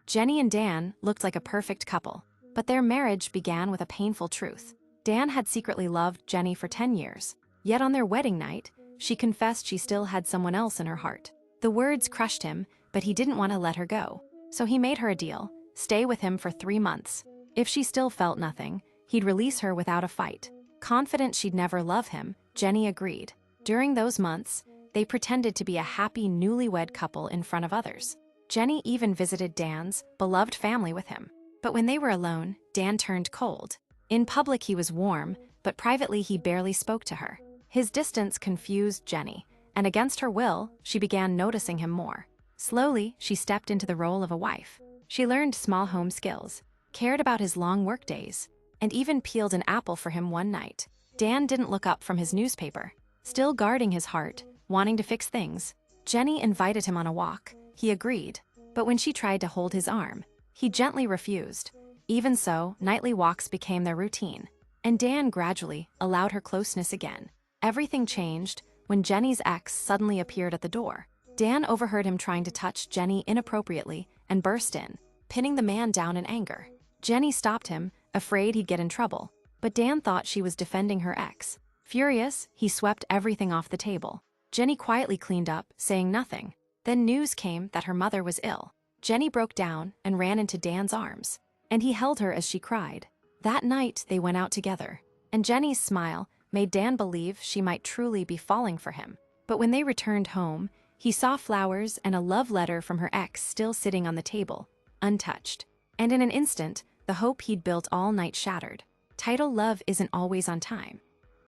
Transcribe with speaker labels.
Speaker 1: Jenny and Dan looked like a perfect couple, but their marriage began with a painful truth. Dan had secretly loved Jenny for 10 years, yet on their wedding night, she confessed she still had someone else in her heart. The words crushed him, but he didn't want to let her go. So he made her a deal: stay with him for 3 months. If she still felt nothing, he'd release her without a fight. Confident she'd never love him, Jenny agreed. During those months, they pretended to be a happy newlywed couple in front of others. Jenny even visited Dan's beloved family with him. But when they were alone, Dan turned cold. In public he was warm, but privately he barely spoke to her. His distance confused Jenny, and against her will, she began noticing him more. Slowly, she stepped into the role of a wife. She learned small home skills, cared about his long work days, and even peeled an apple for him one night. Dan didn't look up from his newspaper. Still guarding his heart, wanting to fix things, Jenny invited him on a walk. He agreed, but when she tried to hold his arm, he gently refused. Even so, nightly walks became their routine, and Dan gradually allowed her closeness again. Everything changed when Jenny's ex suddenly appeared at the door. Dan overheard him trying to touch Jenny inappropriately and burst in, pinning the man down in anger. Jenny stopped him, afraid he'd get in trouble, but Dan thought she was defending her ex. Furious, he swept everything off the table. Jenny quietly cleaned up, saying nothing. Then news came that her mother was ill. Jenny broke down and ran into Dan's arms, and he held her as she cried. That night, they went out together, and Jenny's smile made Dan believe she might truly be falling for him. But when they returned home, he saw flowers and a love letter from her ex still sitting on the table, untouched. And in an instant, the hope he'd built all night shattered. Title: love isn't always on time.